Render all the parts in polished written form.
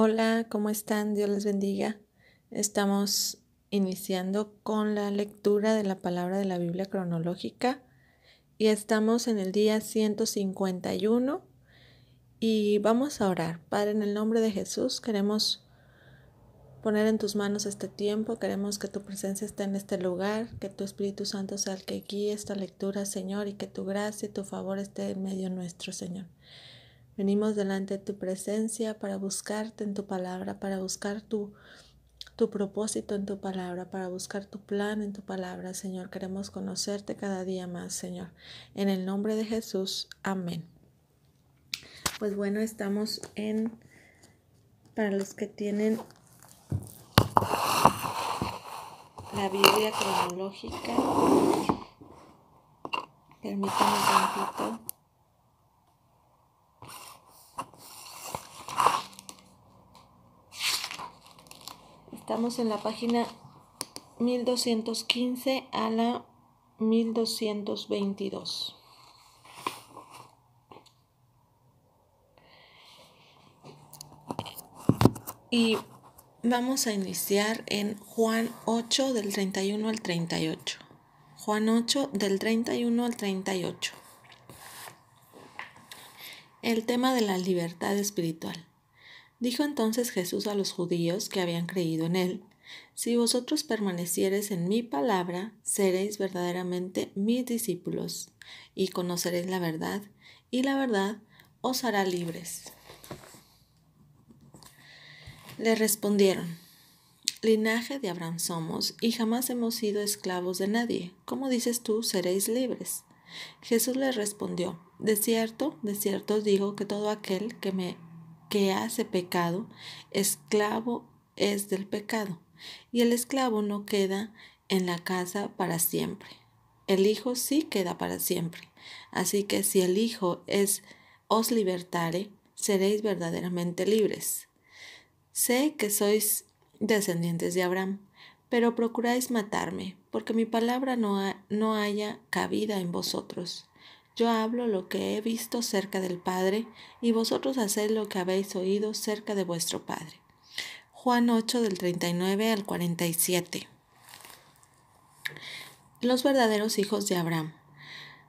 Hola, ¿cómo están? Dios les bendiga. Estamos iniciando con la lectura de la palabra de la Biblia cronológica y estamos en el día 151 y vamos a orar. Padre, en el nombre de Jesús, queremos poner en tus manos este tiempo, queremos que tu presencia esté en este lugar, que tu Espíritu Santo sea el que guíe esta lectura, Señor, y que tu gracia y tu favor esté en medio nuestro, Señor. Venimos delante de tu presencia para buscarte en tu palabra, para buscar tu propósito en tu palabra, para buscar tu plan en tu palabra, Señor. Queremos conocerte cada día más, Señor. En el nombre de Jesús, amén. Pues bueno, estamos para los que tienen la Biblia cronológica, permítanme un tantito. Estamos en la página 1215 a la 1222. Y vamos a iniciar en Juan 8 del 31 al 38. Juan 8 del 31 al 38. El tema de la libertad espiritual. Dijo entonces Jesús a los judíos que habían creído en él: Si vosotros permaneciereis en mi palabra, seréis verdaderamente mis discípulos, y conoceréis la verdad, y la verdad os hará libres. Le respondieron: Linaje de Abraham somos, y jamás hemos sido esclavos de nadie. ¿Cómo dices tú, seréis libres? Jesús les respondió: de cierto os digo que todo aquel que hace pecado, esclavo es del pecado, y el esclavo no queda en la casa para siempre. El Hijo sí queda para siempre. Así que si el Hijo os libertare, seréis verdaderamente libres. Sé que sois descendientes de Abraham, pero procuráis matarme, porque mi palabra no haya cabida en vosotros. Yo hablo lo que he visto cerca del Padre, y vosotros hacéis lo que habéis oído cerca de vuestro Padre. Juan 8 del 39 al 47. Los verdaderos hijos de Abraham.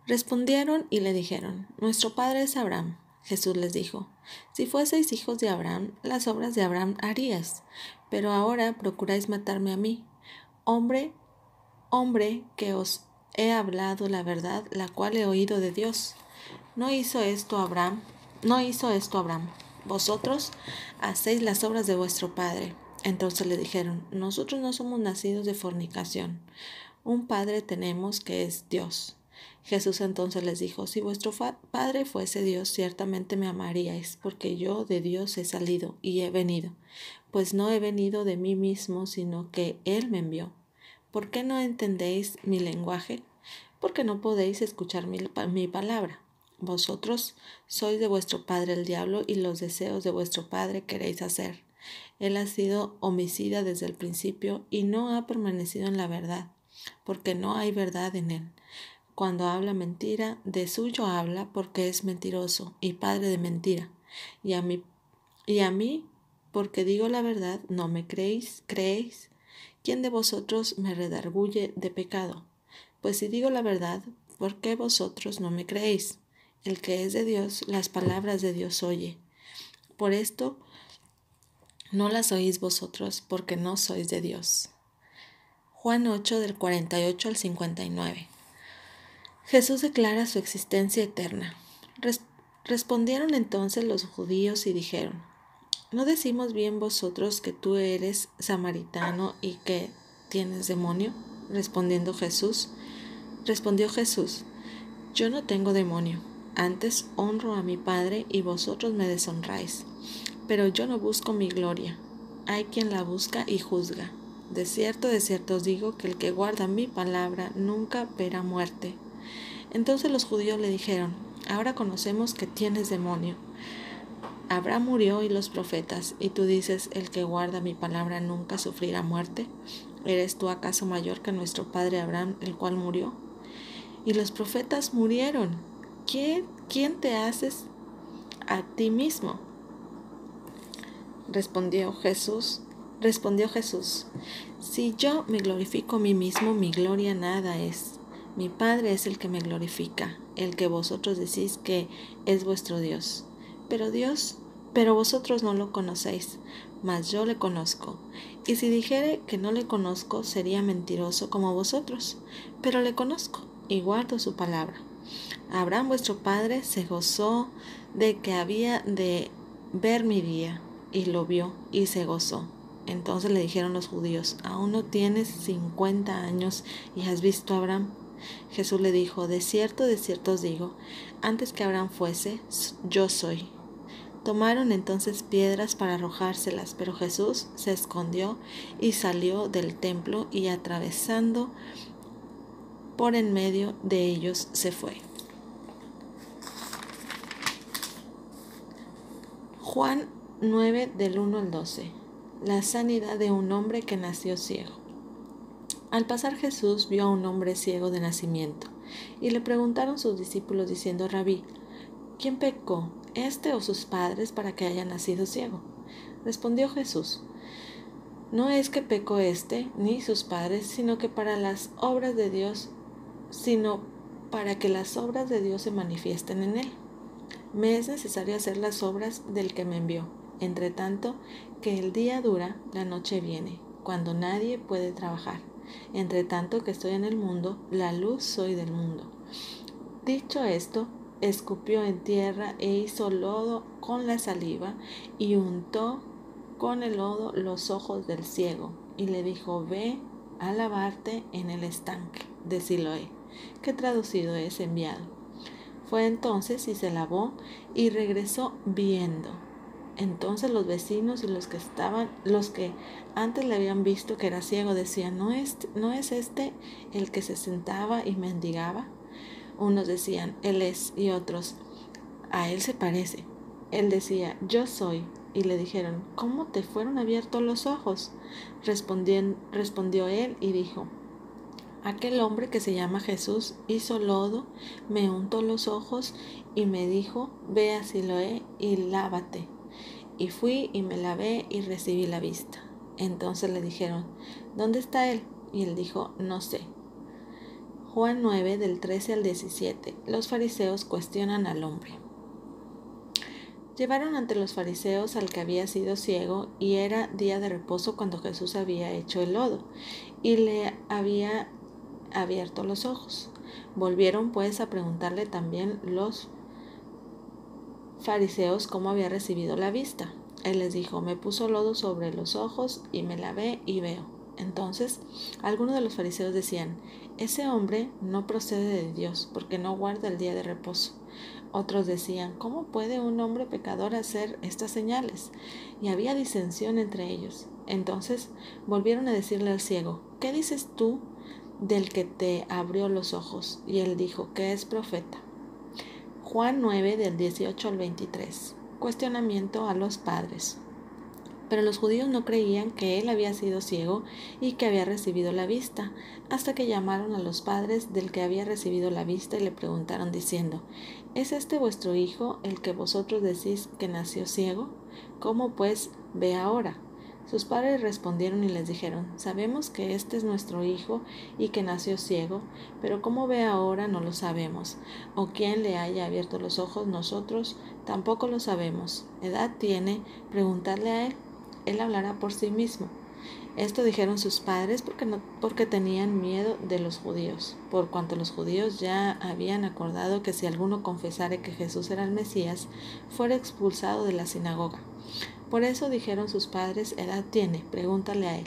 Respondieron y le dijeron: Nuestro padre es Abraham. Jesús les dijo: Si fueseis hijos de Abraham, las obras de Abraham harías, pero ahora procuráis matarme a mí, hombre que os he hablado la verdad, la cual he oído de Dios. No hizo esto Abraham. Vosotros hacéis las obras de vuestro padre. Entonces le dijeron: Nosotros no somos nacidos de fornicación. Un padre tenemos, que es Dios. Jesús entonces les dijo: Si vuestro Padre fuese Dios, ciertamente me amaríais, porque yo de Dios he salido y he venido, pues no he venido de mí mismo, sino que Él me envió. ¿Por qué no entendéis mi lenguaje? Porque no podéis escuchar mi palabra. Vosotros sois de vuestro padre el diablo, y los deseos de vuestro padre queréis hacer. Él ha sido homicida desde el principio y no ha permanecido en la verdad, porque no hay verdad en él. Cuando habla mentira, de suyo habla, porque es mentiroso y padre de mentira. Y a mí, porque digo la verdad, no me creéis. ¿Quién de vosotros me redarguye de pecado? Pues si digo la verdad, ¿por qué vosotros no me creéis? El que es de Dios, las palabras de Dios oye. Por esto no las oís vosotros, porque no sois de Dios. Juan 8 del 48 al 59. Jesús declara su existencia eterna. Respondieron entonces los judíos y dijeron: ¿No decimos bien vosotros que tú eres samaritano y que tienes demonio? Respondió Jesús: Yo no tengo demonio, antes honro a mi Padre y vosotros me deshonráis. Pero yo no busco mi gloria, hay quien la busca y juzga. De cierto os digo que el que guarda mi palabra nunca verá muerte. Entonces los judíos le dijeron: Ahora conocemos que tienes demonio. Abraham murió y los profetas, y tú dices: el que guarda mi palabra nunca sufrirá muerte. ¿Eres tú acaso mayor que nuestro padre Abraham, el cual murió? Y los profetas murieron. ¿Quién te haces a ti mismo? Respondió Jesús, si yo me glorifico a mí mismo, mi gloria nada es. Mi Padre es el que me glorifica, el que vosotros decís que es vuestro Dios. Pero vosotros no lo conocéis, mas yo le conozco. Y si dijere que no le conozco, sería mentiroso como vosotros, pero le conozco y guardo su palabra. Abraham vuestro padre se gozó de que había de ver mi día, y lo vio y se gozó. Entonces le dijeron los judíos, ¿aún no tienes 50 años y has visto a Abraham? Jesús le dijo, de cierto os digo, antes que Abraham fuese, yo soy. Tomaron entonces piedras para arrojárselas, pero Jesús se escondió y salió del templo y atravesando por en medio de ellos se fue. Juan 9 del 1 al 12. La sanidad de un hombre que nació ciego. Al pasar Jesús vio a un hombre ciego de nacimiento, y le preguntaron sus discípulos diciendo, Rabí, ¿quién pecó, este o sus padres, para que haya nacido ciego? Respondió Jesús, no es que pecó este ni sus padres, sino para que las obras de Dios se manifiesten en él. Me es necesario hacer las obras del que me envió. Entre tanto que el día dura, la noche viene, cuando nadie puede trabajar. Entre tanto que estoy en el mundo, la luz soy del mundo. Dicho esto, escupió en tierra e hizo lodo con la saliva y untó con el lodo los ojos del ciego y le dijo, ve a lavarte en el estanque de Siloé, que traducido es enviado. Fue entonces y se lavó y regresó viendo. Entonces los vecinos y los que antes le habían visto que era ciego decían, ¿no es este el que se sentaba y mendigaba? Unos decían, él es, y otros, a él se parece. Él decía, yo soy. Y le dijeron, ¿cómo te fueron abiertos los ojos? Respondió él y dijo, aquel hombre que se llama Jesús hizo lodo, me untó los ojos y me dijo, ve a Siloé y lávate. Y fui y me lavé y recibí la vista. Entonces le dijeron, ¿dónde está él? Y él dijo, no sé. Juan 9 del 13 al 17. Los fariseos cuestionan al hombre. Llevaron ante los fariseos al que había sido ciego, y era día de reposo cuando Jesús había hecho el lodo, y le había abierto los ojos. Volvieron pues a preguntarle también los fariseos cómo había recibido la vista. Él les dijo, me puso lodo sobre los ojos y me lavé y veo. Entonces algunos de los fariseos decían, ese hombre no procede de Dios, porque no guarda el día de reposo. Otros decían, ¿cómo puede un hombre pecador hacer estas señales? Y había disensión entre ellos. Entonces volvieron a decirle al ciego, ¿qué dices tú del que te abrió los ojos? Y él dijo, que es profeta. Juan 9 del 18 al 23. Cuestionamiento a los padres. Pero los judíos no creían que él había sido ciego y que había recibido la vista, hasta que llamaron a los padres del que había recibido la vista y le preguntaron diciendo, ¿es este vuestro hijo el que vosotros decís que nació ciego? ¿Cómo pues ve ahora? Sus padres respondieron y les dijeron, sabemos que este es nuestro hijo y que nació ciego, pero cómo ve ahora no lo sabemos, o quién le haya abierto los ojos nosotros tampoco lo sabemos. ¿Edad tiene? Preguntadle a él, él hablará por sí mismo. Esto dijeron sus padres porque tenían miedo de los judíos, por cuanto los judíos ya habían acordado que si alguno confesare que Jesús era el Mesías, fuera expulsado de la sinagoga. Por eso dijeron sus padres, ¿edad tiene? Pregúntale a él.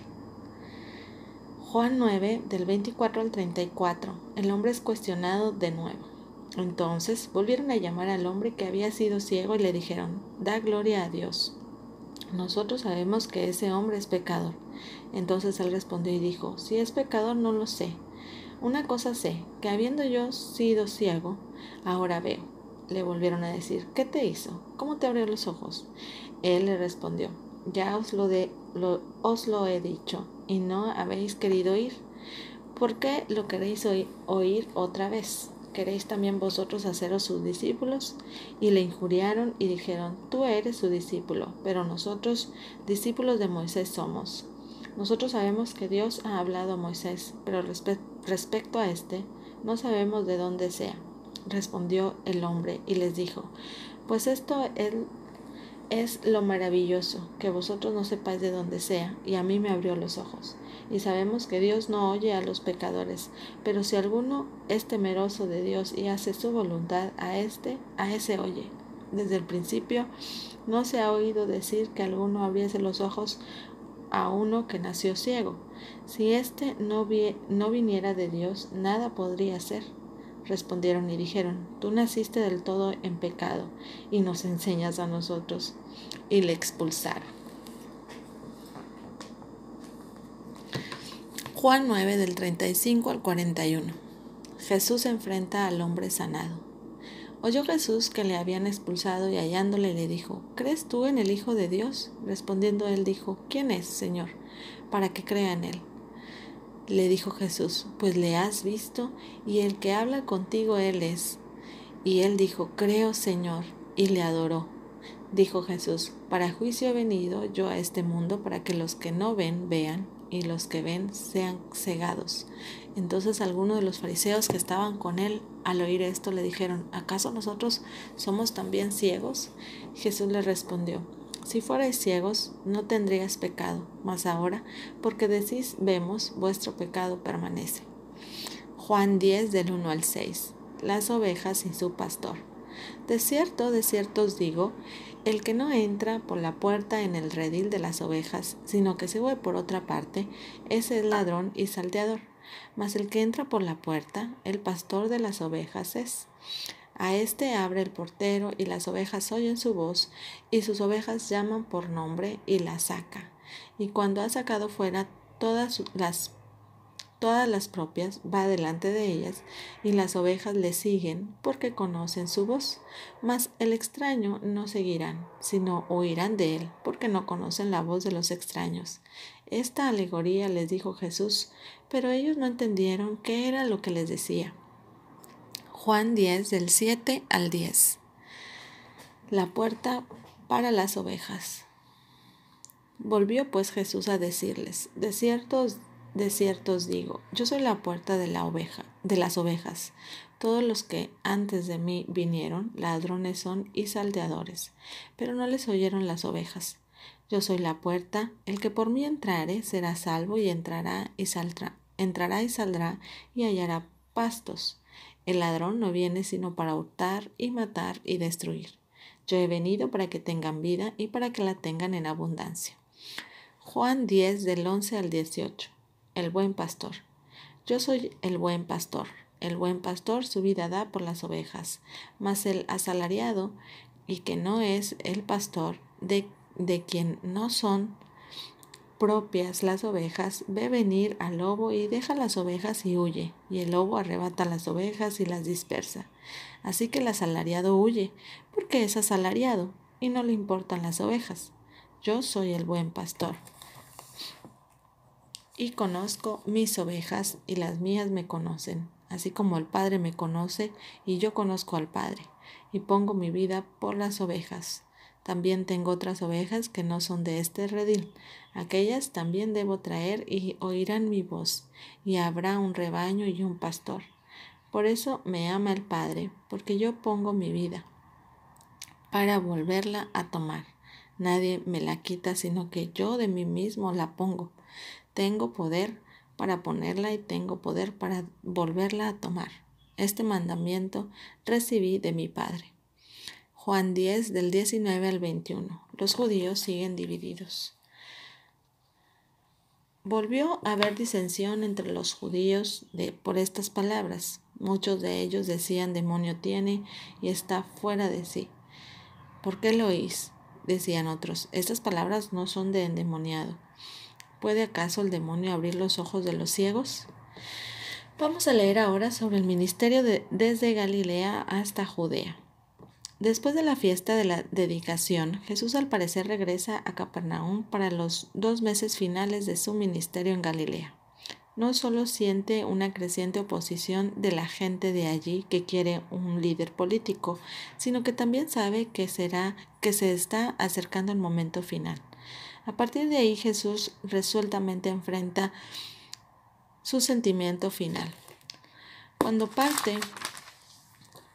Juan 9, del 24 al 34. El hombre es cuestionado de nuevo. Entonces volvieron a llamar al hombre que había sido ciego y le dijeron, da gloria a Dios. Nosotros sabemos que ese hombre es pecador. Entonces él respondió y dijo, si es pecador no lo sé. Una cosa sé, que habiendo yo sido ciego, ahora veo. Le volvieron a decir, ¿qué te hizo? ¿Cómo te abrió los ojos? Él le respondió, ya os lo he dicho, y no habéis querido oír. ¿Por qué lo queréis oír otra vez? ¿queréis también vosotros haceros sus discípulos? Y le injuriaron y dijeron, tú eres su discípulo, pero nosotros discípulos de Moisés somos. Nosotros sabemos que Dios ha hablado a Moisés, pero respecto a este, no sabemos de dónde sea. Respondió el hombre y les dijo, pues esto es lo maravilloso, que vosotros no sepáis de dónde sea, y a mí me abrió los ojos. Y sabemos que Dios no oye a los pecadores, pero si alguno es temeroso de Dios y hace su voluntad, a ese oye. Desde el principio no se ha oído decir que alguno abriese los ojos a uno que nació ciego. Si éste no viniera de Dios, nada podría hacer. Respondieron y dijeron, tú naciste del todo en pecado y nos enseñas a nosotros. Y le expulsaron. Juan 9 del 35 al 41. Jesús enfrenta al hombre sanado. Oyó Jesús que le habían expulsado y hallándole le dijo, ¿crees tú en el Hijo de Dios? Respondiendo él dijo, ¿quién es, Señor, para que crea en él? Le dijo Jesús, pues le has visto, y el que habla contigo él es. Y él dijo, creo, Señor, y le adoró. Dijo Jesús, para juicio he venido yo a este mundo, para que los que no ven, vean, y los que ven sean cegados. Entonces algunos de los fariseos que estaban con él, al oír esto, le dijeron, ¿acaso nosotros somos también ciegos? Jesús le respondió, si fuerais ciegos, no tendríais pecado, mas ahora, porque decís vemos, vuestro pecado permanece. Juan 10 del 1 al 6. Las ovejas y su pastor. De cierto os digo, el que no entra por la puerta en el redil de las ovejas, sino que se va por otra parte, ese es ladrón y salteador. Mas el que entra por la puerta, el pastor de las ovejas es. A éste abre el portero, y las ovejas oyen su voz, y sus ovejas llaman por nombre, y las saca. Y cuando ha sacado fuera todas las propias, va delante de ellas, y las ovejas le siguen, porque conocen su voz. Mas el extraño no seguirán, sino huirán de él, porque no conocen la voz de los extraños. Esta alegoría les dijo Jesús, pero ellos no entendieron qué era lo que les decía. Juan 10 del 7 al 10. La puerta para las ovejas. Volvió pues Jesús a decirles, de cierto os digo, yo soy la puerta de las ovejas. Todos los que antes de mí vinieron, ladrones son y salteadores, pero no les oyeron las ovejas. Yo soy la puerta, el que por mí entrare será salvo, y entrará y saldrá y hallará pastos. El ladrón no viene sino para hurtar y matar y destruir. Yo he venido para que tengan vida y para que la tengan en abundancia. Juan 10 del 11 al 18. El buen pastor. Yo soy el buen pastor. El buen pastor su vida da por las ovejas, mas el asalariado, y que no es el pastor, de quien no son propias las ovejas, ve venir al lobo y deja las ovejas y huye, y el lobo arrebata las ovejas y las dispersa. Así que el asalariado huye, porque es asalariado, y no le importan las ovejas. Yo soy el buen pastor, y conozco mis ovejas, y las mías me conocen, así como el Padre me conoce, y yo conozco al Padre, y pongo mi vida por las ovejas. También tengo otras ovejas que no son de este redil. Aquellas también debo traer, y oirán mi voz, y habrá un rebaño y un pastor. Por eso me ama el Padre, porque yo pongo mi vida para volverla a tomar. Nadie me la quita, sino que yo de mí mismo la pongo. Tengo poder para ponerla y tengo poder para volverla a tomar. Este mandamiento recibí de mi Padre. Juan 10 del 19 al 21. Los judíos siguen divididos. Volvió a haber disensión entre los judíos por estas palabras. Muchos de ellos decían, demonio tiene y está fuera de sí. ¿Por qué lo oís? Decían otros, estas palabras no son de endemoniado. ¿Puede acaso el demonio abrir los ojos de los ciegos? Vamos a leer ahora sobre el ministerio desde Galilea hasta Judea. Después de la fiesta de la dedicación, Jesús al parecer regresa a Capernaum para los 2 meses finales de su ministerio en Galilea. no solo siente una creciente oposición de la gente de allí que quiere un líder político, sino que también sabe que se está acercando el momento final. A partir de ahí, Jesús resueltamente enfrenta su sentimiento final. Cuando parte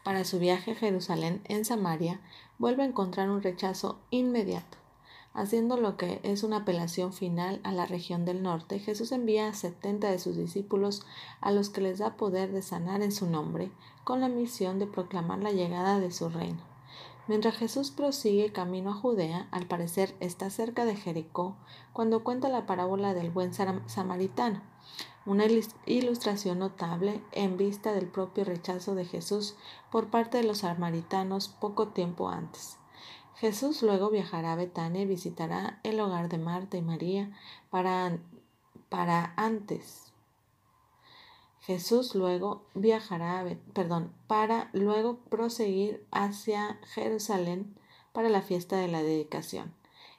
para su viaje a Jerusalén en Samaria, vuelve a encontrar un rechazo inmediato. Haciendo lo que es una apelación final a la región del norte, Jesús envía a 70 de sus discípulos a los que les da poder de sanar en su nombre, con la misión de proclamar la llegada de su reino. Mientras Jesús prosigue camino a Judea, al parecer está cerca de Jericó, cuando cuenta la parábola del buen samaritano, una ilustración notable en vista del propio rechazo de Jesús por parte de los samaritanos poco tiempo antes. Jesús luego viajará a Betania y visitará el hogar de Marta y María para luego proseguir hacia Jerusalén para la fiesta de la dedicación.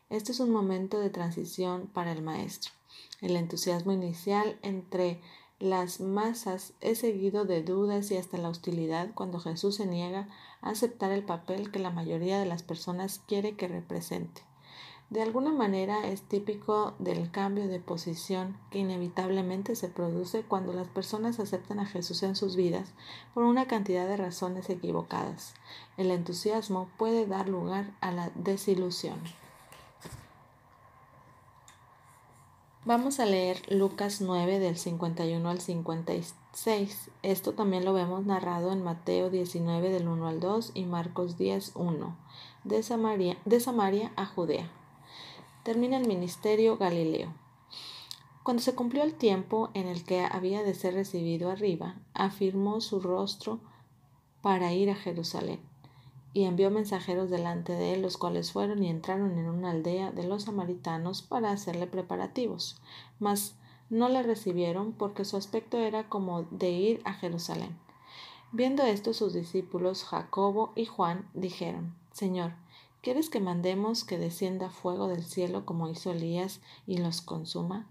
Este es un momento de transición para el Maestro. El entusiasmo inicial entre las masas es seguido de dudas y hasta la hostilidad cuando Jesús se niega a aceptar el papel que la mayoría de las personas quiere que represente. De alguna manera es típico del cambio de posición que inevitablemente se produce cuando las personas aceptan a Jesús en sus vidas por una cantidad de razones equivocadas. El entusiasmo puede dar lugar a la desilusión. Vamos a leer Lucas 9 del 51 al 56. Esto también lo vemos narrado en Mateo 19 del 1 al 2 y Marcos 10, 1. De Samaria a Judea. Termina el ministerio Galileo. Cuando se cumplió el tiempo en el que había de ser recibido arriba, afirmó su rostro para ir a Jerusalén, y envió mensajeros delante de él, los cuales fueron y entraron en una aldea de los samaritanos para hacerle preparativos. Mas no le recibieron, porque su aspecto era como de ir a Jerusalén. Viendo esto, sus discípulos Jacobo y Juan dijeron: Señor, ¿quieres que mandemos que descienda fuego del cielo como hizo Elías y los consuma?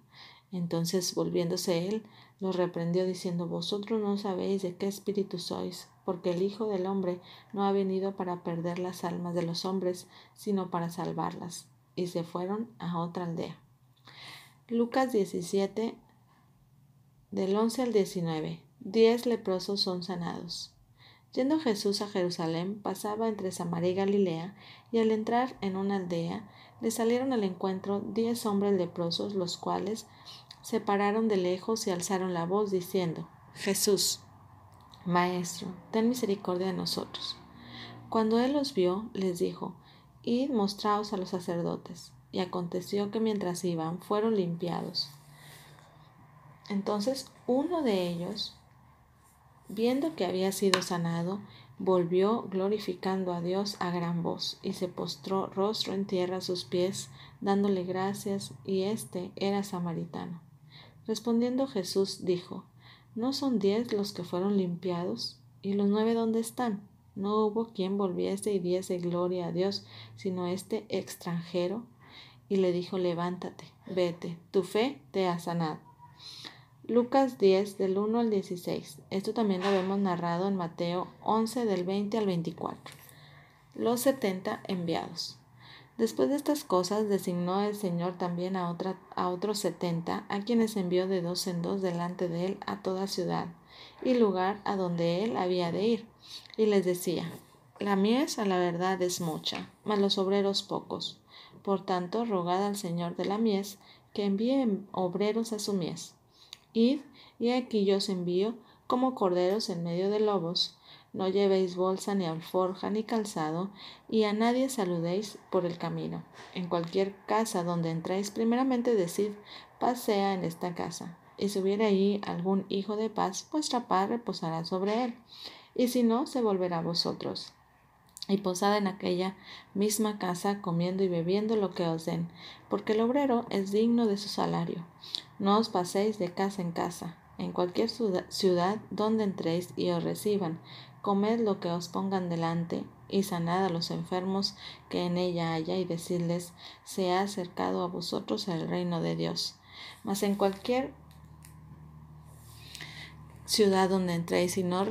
Entonces, volviéndose él, los reprendió diciendo: Vosotros no sabéis de qué espíritu sois, porque el Hijo del Hombre no ha venido para perder las almas de los hombres, sino para salvarlas. Y se fueron a otra aldea. Lucas 17, del 11 al 19. 10 leprosos son sanados. Yendo Jesús a Jerusalén, pasaba entre Samaria y Galilea, y al entrar en una aldea, le salieron al encuentro 10 hombres leprosos, los cuales se pararon de lejos y alzaron la voz, diciendo: Jesús, Maestro, ten misericordia de nosotros. Cuando él los vio, les dijo: Id, mostraos a los sacerdotes. Y aconteció que mientras iban, fueron limpiados. Entonces uno de ellos, viendo que había sido sanado, volvió glorificando a Dios a gran voz, y se postró rostro en tierra a sus pies, dándole gracias, y éste era samaritano. Respondiendo Jesús dijo: ¿No son 10 los que fueron limpiados? ¿Y los 9 dónde están? No hubo quien volviese y diese gloria a Dios, sino este extranjero. Y le dijo: levántate, vete, tu fe te ha sanado. Lucas 10 del 1 al 16. Esto también lo vemos narrado en Mateo 11 del 20 al 24. Los 70 enviados. Después de estas cosas designó el Señor también a otros 70, a quienes envió de 2 en 2 delante de él a toda ciudad y lugar a donde él había de ir. Y les decía: la mies a la verdad es mucha, mas los obreros pocos. Por tanto, rogad al Señor de la mies que envíe obreros a su mies. Id, y aquí yo os envío como corderos en medio de lobos. No llevéis bolsa, ni alforja, ni calzado, y a nadie saludéis por el camino. En cualquier casa donde entréis, primeramente decid: paz sea en esta casa. Y si hubiere allí algún hijo de paz, vuestra paz reposará sobre él. Y si no, se volverá a vosotros. Y posad en aquella misma casa, comiendo y bebiendo lo que os den, porque el obrero es digno de su salario. No os paséis de casa en casa. En cualquier ciudad donde entréis y os reciban, comed lo que os pongan delante, y sanad a los enfermos que en ella haya, y decidles: se ha acercado a vosotros el reino de Dios. Mas en cualquier ciudad donde entréis y no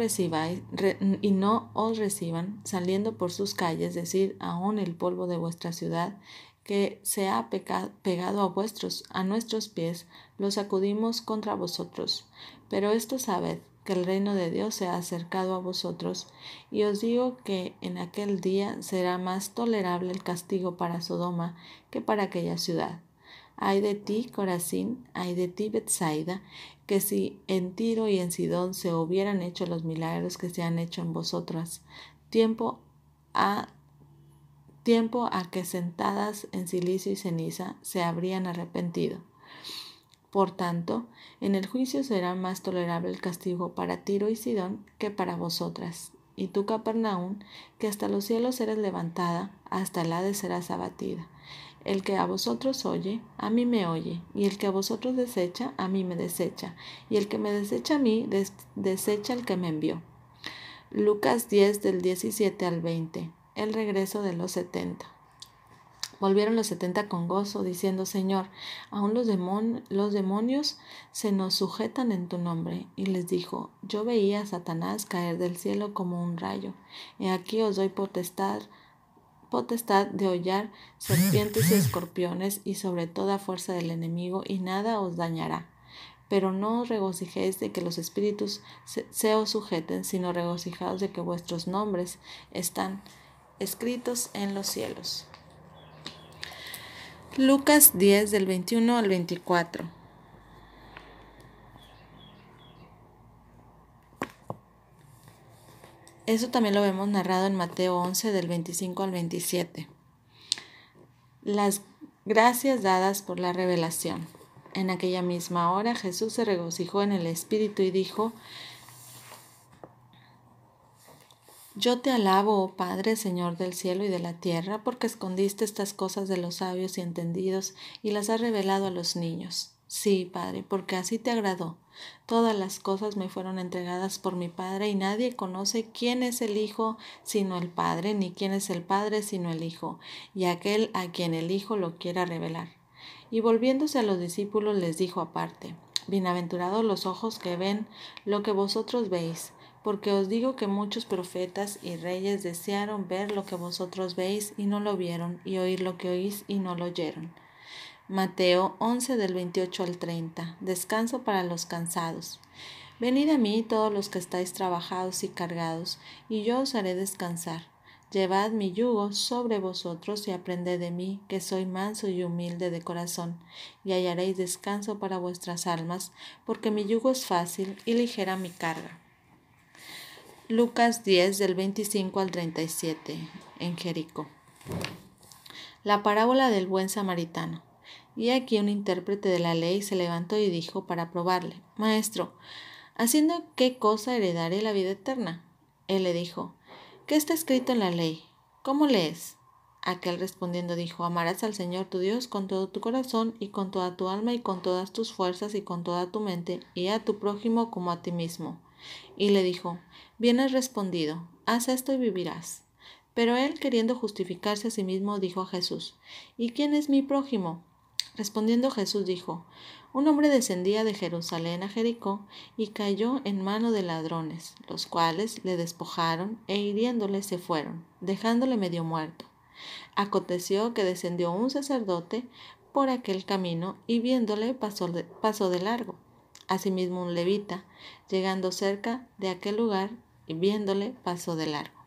os reciban, saliendo por sus calles, decid aún el polvo de vuestra ciudad, que se ha pegado a nuestros pies, lo sacudimos contra vosotros. Pero esto sabed, que el reino de Dios se ha acercado a vosotros, y os digo que en aquel día será más tolerable el castigo para Sodoma que para aquella ciudad. Ay de ti, Corazín, ay de ti, Betsaida, que si en Tiro y en Sidón se hubieran hecho los milagros que se han hecho en vosotras, tiempo a que sentadas en cilicio y ceniza se habrían arrepentido. Por tanto, en el juicio será más tolerable el castigo para Tiro y Sidón que para vosotras. Y tú, Capernaum, que hasta los cielos eres levantada, hasta el Hades serás abatida. El que a vosotros oye, a mí me oye, y el que a vosotros desecha, a mí me desecha, y el que me desecha a mí, desecha al que me envió. Lucas 10 del 17 al 20. El regreso de los 70. Volvieron los 70 con gozo, diciendo: Señor, aún los demonios se nos sujetan en tu nombre. Y les dijo: Yo veía a Satanás caer del cielo como un rayo. He aquí os doy potestad de hollar serpientes y escorpiones y sobre toda fuerza del enemigo, y nada os dañará. Pero no os regocijéis de que los espíritus se os sujeten, sino regocijaos de que vuestros nombres están escritos en los cielos. Lucas 10 del 21 al 24. Eso también lo vemos narrado en Mateo 11 del 25 al 27. Las gracias dadas por la revelación. En aquella misma hora Jesús se regocijó en el Espíritu y dijo: Yo te alabo, oh Padre, Señor del cielo y de la tierra, porque escondiste estas cosas de los sabios y entendidos y las has revelado a los niños. Sí, Padre, porque así te agradó. Todas las cosas me fueron entregadas por mi Padre, y nadie conoce quién es el Hijo sino el Padre, ni quién es el Padre sino el Hijo, y aquel a quien el Hijo lo quiera revelar. Y volviéndose a los discípulos les dijo aparte: Bienaventurados los ojos que ven lo que vosotros veis, porque os digo que muchos profetas y reyes desearon ver lo que vosotros veis y no lo vieron, y oír lo que oís y no lo oyeron. Mateo 11 del 28 al 30. Descanso para los cansados. Venid a mí todos los que estáis trabajados y cargados, y yo os haré descansar. Llevad mi yugo sobre vosotros y aprended de mí, que soy manso y humilde de corazón, y hallaréis descanso para vuestras almas, porque mi yugo es fácil y ligera mi carga. Lucas 10 del 25 al 37. En Jericó. La parábola del buen samaritano. Y aquí un intérprete de la ley se levantó y dijo para probarle: Maestro, ¿haciendo qué cosa heredaré la vida eterna? Él le dijo: ¿Qué está escrito en la ley? ¿Cómo lees? Aquel respondiendo dijo: Amarás al Señor tu Dios con todo tu corazón y con toda tu alma y con todas tus fuerzas y con toda tu mente, y a tu prójimo como a ti mismo. Y le dijo: Bien has respondido, haz esto y vivirás. Pero él, queriendo justificarse a sí mismo, dijo a Jesús: ¿Y quién es mi prójimo? Respondiendo Jesús dijo: Un hombre descendía de Jerusalén a Jericó y cayó en mano de ladrones, los cuales le despojaron e hiriéndole se fueron, dejándole medio muerto. Aconteció que descendió un sacerdote por aquel camino y viéndole pasó de largo. Asimismo un levita, llegando cerca de aquel lugar y viéndole, pasó de largo.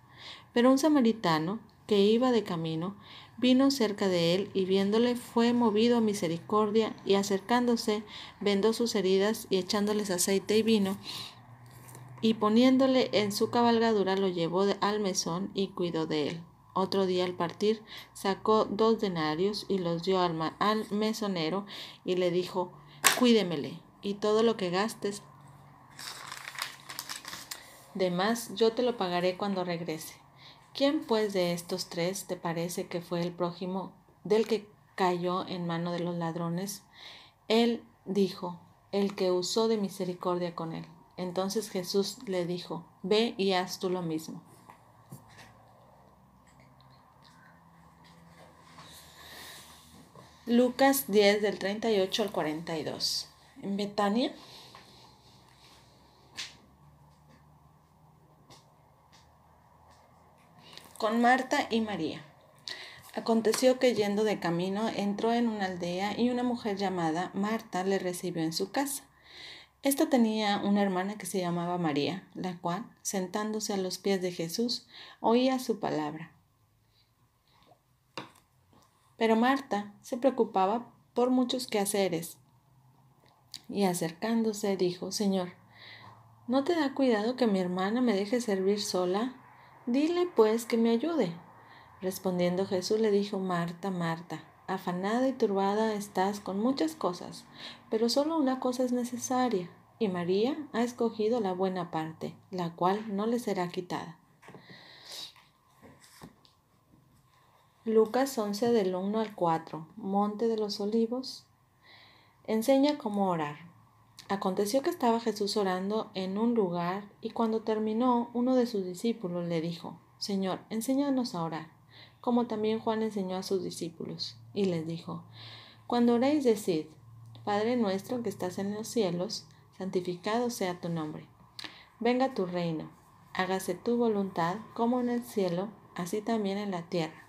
Pero un samaritano, que iba de camino, vino cerca de él y viéndole fue movido a misericordia, y acercándose vendó sus heridas y echándoles aceite y vino, y poniéndole en su cabalgadura lo llevó al mesón y cuidó de él. Otro día al partir sacó 2 denarios y los dio al mesonero y le dijo: Cuídemele, y todo lo que gastes de más yo te lo pagaré cuando regrese. ¿Quién pues de estos 3 te parece que fue el prójimo del que cayó en mano de los ladrones? Él dijo: el que usó de misericordia con él. Entonces Jesús le dijo: Ve y haz tú lo mismo. Lucas 10 del 38 al 42. En Betania con Marta y María. Aconteció que yendo de camino entró en una aldea y una mujer llamada Marta le recibió en su casa. Esta tenía una hermana que se llamaba María, la cual, sentándose a los pies de Jesús, oía su palabra. Pero Marta se preocupaba por muchos quehaceres y acercándose dijo: Señor, ¿no te da cuidado que mi hermana me deje servir sola? Dile pues que me ayude. Respondiendo Jesús le dijo: Marta, Marta, afanada y turbada estás con muchas cosas, pero solo una cosa es necesaria, y María ha escogido la buena parte, la cual no le será quitada. Lucas 11 del 1 al 4, Monte de los Olivos, enseña cómo orar. Aconteció que estaba Jesús orando en un lugar, y cuando terminó, uno de sus discípulos le dijo: Señor, enséñanos a orar, como también Juan enseñó a sus discípulos. Y les dijo: Cuando oréis, decid: Padre nuestro que estás en los cielos, santificado sea tu nombre. Venga tu reino, hágase tu voluntad, como en el cielo, así también en la tierra.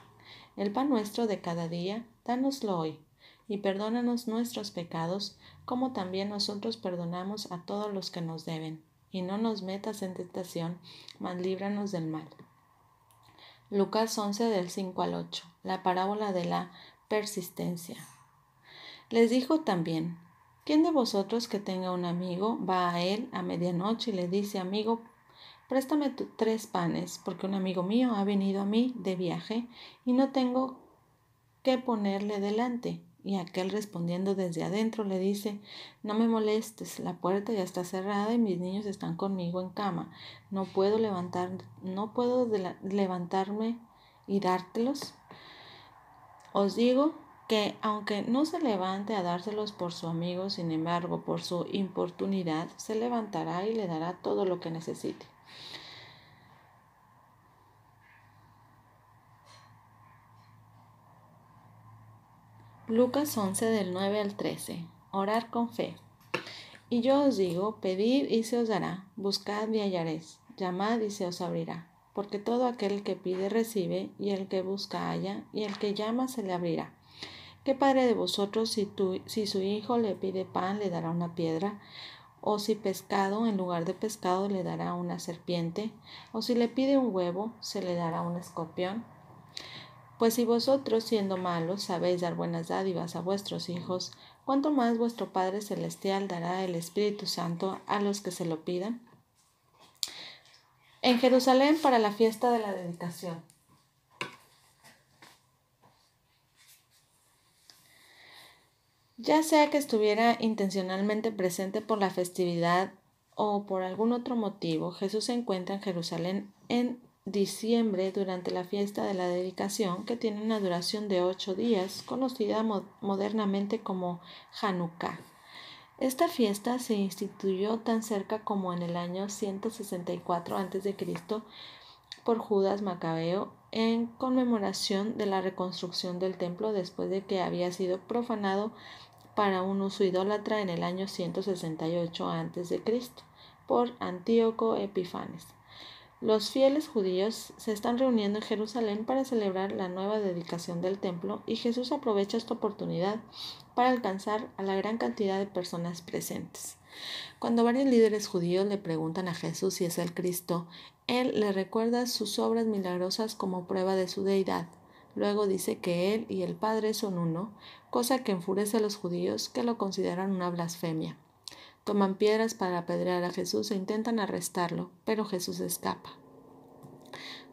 El pan nuestro de cada día, dánoslo hoy, y perdónanos nuestros pecados, como también nosotros perdonamos a todos los que nos deben. Y no nos metas en tentación, mas líbranos del mal. Lucas 11 del 5 al 8, la parábola de la persistencia. Les dijo también: ¿Quién de vosotros que tenga un amigo va a él a medianoche y le dice: Amigo, préstame 3 panes, porque un amigo mío ha venido a mí de viaje y no tengo qué ponerle delante? Y aquel, respondiendo desde adentro, le dice: No me molestes, la puerta ya está cerrada y mis niños están conmigo en cama. No puedo levantarme y dártelos. Os digo que aunque no se levante a dárselos por su amigo, sin embargo, por su importunidad, se levantará y le dará todo lo que necesite. Lucas 11 del 9 al 13. Orar con fe. Y yo os digo: pedid y se os dará, buscad y hallaréis, llamad y se os abrirá. Porque todo aquel que pide recibe, y el que busca halla, y el que llama se le abrirá. ¿Qué padre de vosotros, si su hijo le pide pan, le dará una piedra? ¿O si pescado, en lugar de pescado, le dará una serpiente? ¿O si le pide un huevo, se le dará un escorpión? Pues si vosotros, siendo malos, sabéis dar buenas dádivas a vuestros hijos, ¿cuánto más vuestro Padre Celestial dará el Espíritu Santo a los que se lo pidan? En Jerusalén, para la fiesta de la dedicación. Ya sea que estuviera intencionalmente presente por la festividad o por algún otro motivo, Jesús se encuentra en Jerusalén en diciembre durante la fiesta de la dedicación, que tiene una duración de 8 días, conocida modernamente como Hanukkah. Esta fiesta se instituyó tan cerca como en el año 164 a.C. por Judas Macabeo en conmemoración de la reconstrucción del templo después de que había sido profanado para un uso idólatra en el año 168 a.C. por Antíoco Epifanes. Los fieles judíos se están reuniendo en Jerusalén para celebrar la nueva dedicación del templo, y Jesús aprovecha esta oportunidad para alcanzar a la gran cantidad de personas presentes. Cuando varios líderes judíos le preguntan a Jesús si es el Cristo, él le recuerda sus obras milagrosas como prueba de su deidad. Luego dice que él y el Padre son uno, cosa que enfurece a los judíos, que lo consideran una blasfemia. Toman piedras para apedrear a Jesús e intentan arrestarlo, pero Jesús escapa.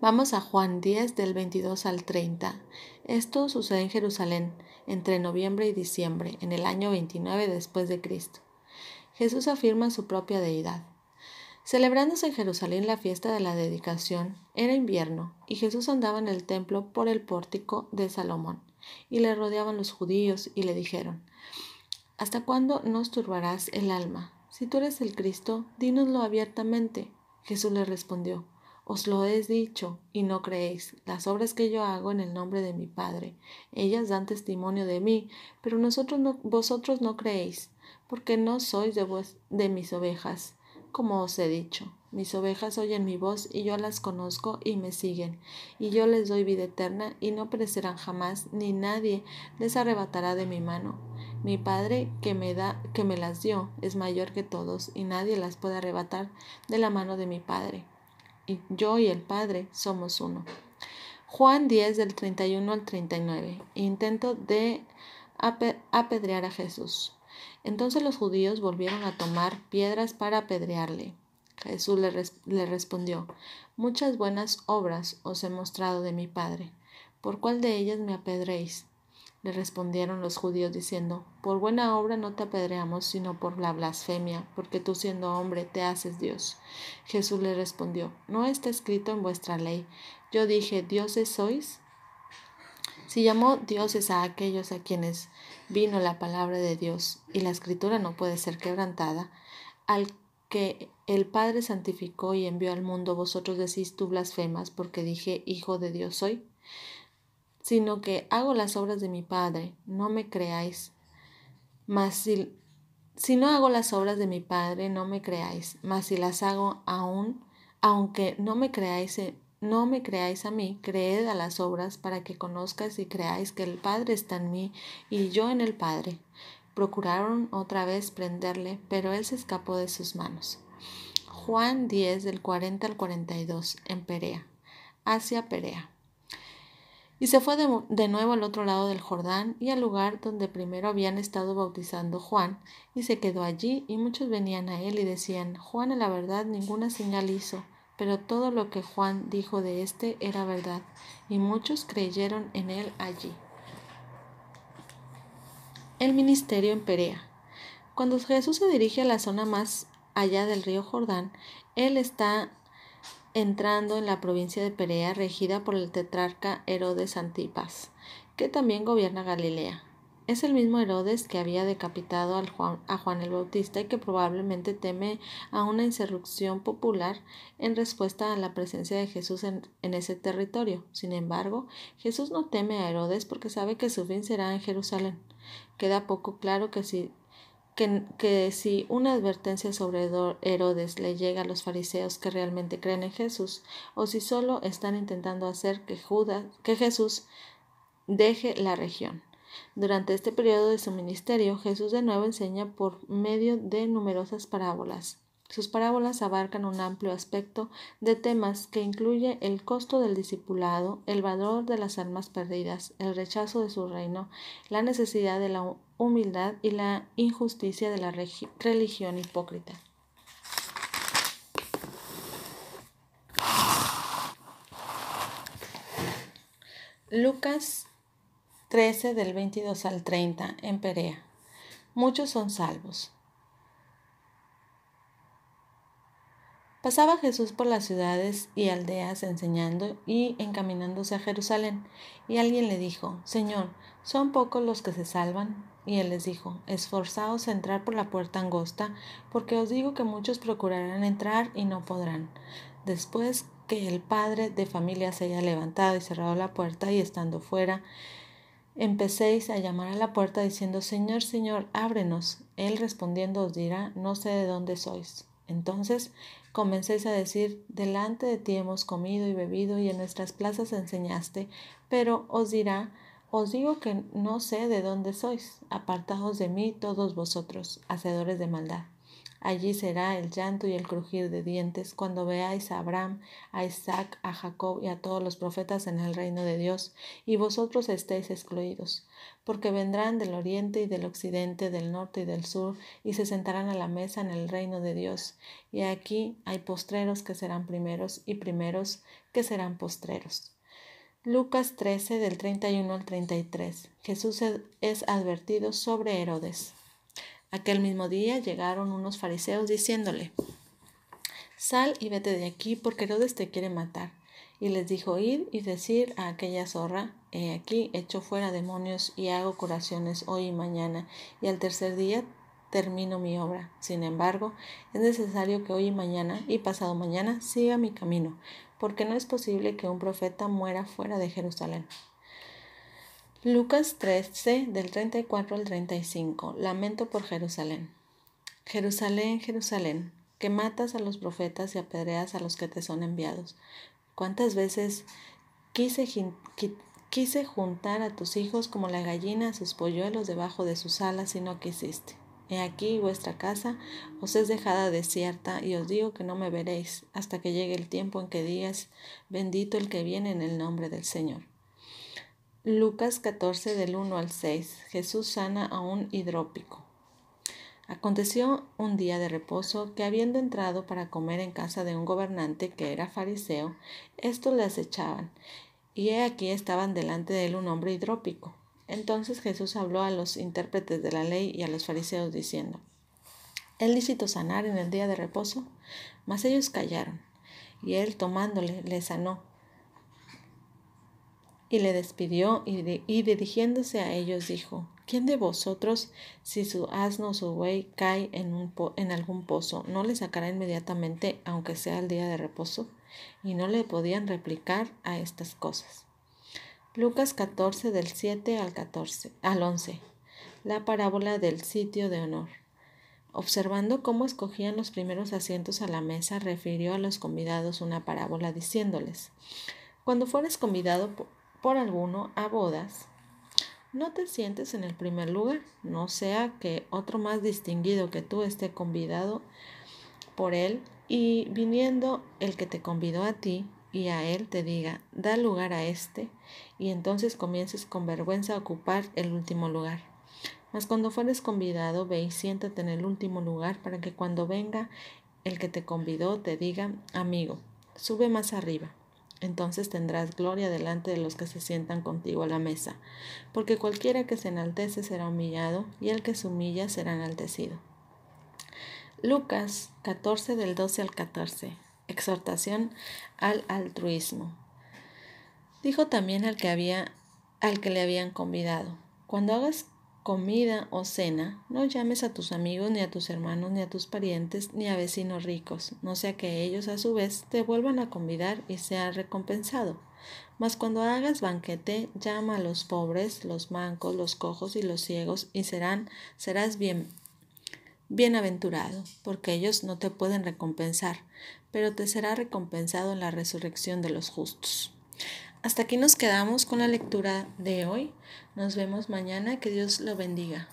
Vamos a Juan 10 del 22 al 30. Esto sucede en Jerusalén entre noviembre y diciembre, en el año 29 después de Cristo. Jesús afirma su propia deidad. Celebrándose en Jerusalén la fiesta de la dedicación, era invierno, y Jesús andaba en el templo por el pórtico de Salomón, y le rodeaban los judíos y le dijeron: ¿Hasta cuándo nos turbarás el alma? Si tú eres el Cristo, dínoslo abiertamente. Jesús le respondió: Os lo he dicho, y no creéis. Las obras que yo hago en el nombre de mi Padre, ellas dan testimonio de mí, pero vosotros no creéis, porque no sois de mis ovejas, como os he dicho. Mis ovejas oyen mi voz y yo las conozco y me siguen, y yo les doy vida eterna y no perecerán jamás, ni nadie les arrebatará de mi mano. Mi Padre que me las dio es mayor que todos y nadie las puede arrebatar de la mano de mi Padre. Y yo y el Padre somos uno. Juan 10 del 31 al 39. Intento de apedrear a Jesús. Entonces los judíos volvieron a tomar piedras para apedrearle. Jesús le respondió: Muchas buenas obras os he mostrado de mi Padre. ¿Por cuál de ellas me apedréis? Le respondieron los judíos diciendo: Por buena obra no te apedreamos, sino por la blasfemia, porque tú siendo hombre te haces Dios. Jesús le respondió: ¿No está escrito en vuestra ley: yo dije, dioses sois? Si llamó dioses a aquellos a quienes vino la palabra de Dios, y la escritura no puede ser quebrantada, al que el Padre santificó y envió al mundo, vosotros decís: tú blasfemas, porque dije, Hijo de Dios soy. Sino que hago las obras de mi Padre, no me creáis. Mas si no hago las obras de mi Padre, no me creáis. Mas si las hago aunque no me creáis a mí, creed a las obras, para que conozcáis y creáis que el Padre está en mí y yo en el Padre. Procuraron otra vez prenderle, pero él se escapó de sus manos. Juan 10 del 40 al 42, en Perea, hacia Perea. Y se fue de nuevo al otro lado del Jordán y al lugar donde primero habían estado bautizando Juan, y se quedó allí, y muchos venían a él y decían: Juan a la verdad ninguna señal hizo, pero todo lo que Juan dijo de éste era verdad, y muchos creyeron en él allí. El ministerio en Perea. Cuando Jesús se dirige a la zona más allá del río Jordán, él está entrando en la provincia de Perea, regida por el tetrarca Herodes Antipas, que también gobierna Galilea. Es el mismo Herodes que había decapitado a Juan el Bautista y que probablemente teme a una insurrección popular en respuesta a la presencia de Jesús en ese territorio. Sin embargo, Jesús no teme a Herodes porque sabe que su fin será en Jerusalén. Queda poco claro que si una advertencia sobre Herodes le llega a los fariseos que realmente creen en Jesús, o si solo están intentando hacer que Jesús deje la región. Durante este periodo de su ministerio, Jesús de nuevo enseña por medio de numerosas parábolas. Sus parábolas abarcan un amplio aspecto de temas que incluye el costo del discipulado, el valor de las almas perdidas, el rechazo de su reino, la necesidad de la humildad y la injusticia de la religión hipócrita. Lucas 13 del 22 al 30 en Perea. Muchos son salvos. Pasaba Jesús por las ciudades y aldeas enseñando y encaminándose a Jerusalén. Y alguien le dijo: Señor, ¿son pocos los que se salvan? Y él les dijo: Esforzaos a entrar por la puerta angosta, porque os digo que muchos procurarán entrar y no podrán. Después que el padre de familia se haya levantado y cerrado la puerta, y estando fuera, empecéis a llamar a la puerta diciendo: Señor, Señor, ábrenos. Él respondiendo os dirá: No sé de dónde sois. Entonces comencéis a decir: delante de ti hemos comido y bebido y en nuestras plazas enseñaste. Pero os dirá: os digo que no sé de dónde sois. Apartaos de mí todos vosotros, hacedores de maldad. Allí será el llanto y el crujir de dientes cuando veáis a Abraham, a Isaac, a Jacob y a todos los profetas en el reino de Dios, y vosotros estéis excluidos, porque vendrán del oriente y del occidente, del norte y del sur, y se sentarán a la mesa en el reino de Dios. Y aquí hay postreros que serán primeros, y primeros que serán postreros. Lucas 13 del 31 al 33. Jesús es advertido sobre Herodes. Aquel mismo día llegaron unos fariseos diciéndole: Sal y vete de aquí, porque Herodes te quiere matar. Y les dijo: Id y decir a aquella zorra: He aquí, echo fuera demonios y hago curaciones hoy y mañana, y al tercer día termino mi obra. Sin embargo, es necesario que hoy y mañana y pasado mañana siga mi camino, porque no es posible que un profeta muera fuera de Jerusalén. Lucas 13, del 34 al 35. Lamento por Jerusalén. Jerusalén, Jerusalén, que matas a los profetas y apedreas a los que te son enviados. ¿Cuántas veces quise juntar a tus hijos como la gallina a sus polluelos debajo de sus alas y no quisiste? He aquí vuestra casa os es dejada desierta, y os digo que no me veréis hasta que llegue el tiempo en que digas, bendito el que viene en el nombre del Señor. Lucas 14 del 1 al 6. Jesús sana a un hidrópico. Aconteció un día de reposo que, habiendo entrado para comer en casa de un gobernante que era fariseo, estos le acechaban, y he aquí estaban delante de él un hombre hidrópico. Entonces Jesús habló a los intérpretes de la ley y a los fariseos diciendo, ¿es lícito sanar en el día de reposo? Mas ellos callaron, y él tomándole le sanó. Y le despidió y dirigiéndose a ellos dijo, ¿quién de vosotros, si su asno o su buey cae en algún pozo, no le sacará inmediatamente, aunque sea el día de reposo? Y no le podían replicar a estas cosas. Lucas 14 del 7 al 11. La parábola del sitio de honor. Observando cómo escogían los primeros asientos a la mesa, refirió a los convidados una parábola diciéndoles, cuando fueres convidado por alguno a bodas, no te sientes en el primer lugar, no sea que otro más distinguido que tú esté convidado por él, y viniendo el que te convidó a ti y a él te diga, da lugar a este, y entonces comiences con vergüenza a ocupar el último lugar. Mas cuando fueres convidado, ve y siéntate en el último lugar, para que cuando venga el que te convidó te diga, amigo, sube más arriba. Entonces tendrás gloria delante de los que se sientan contigo a la mesa, porque cualquiera que se enaltece será humillado, y el que se humilla será enaltecido. Lucas 14 del 12 al 14. Exhortación al altruismo. Dijo también al que le habían convidado, cuando hagas comida o cena, no llames a tus amigos, ni a tus hermanos, ni a tus parientes, ni a vecinos ricos, no sea que ellos a su vez te vuelvan a convidar y sea recompensado. Mas cuando hagas banquete, llama a los pobres, los mancos, los cojos y los ciegos, y serás bienaventurado, porque ellos no te pueden recompensar, pero te será recompensado en la resurrección de los justos. Hasta aquí nos quedamos con la lectura de hoy. Nos vemos mañana. Que Dios lo bendiga.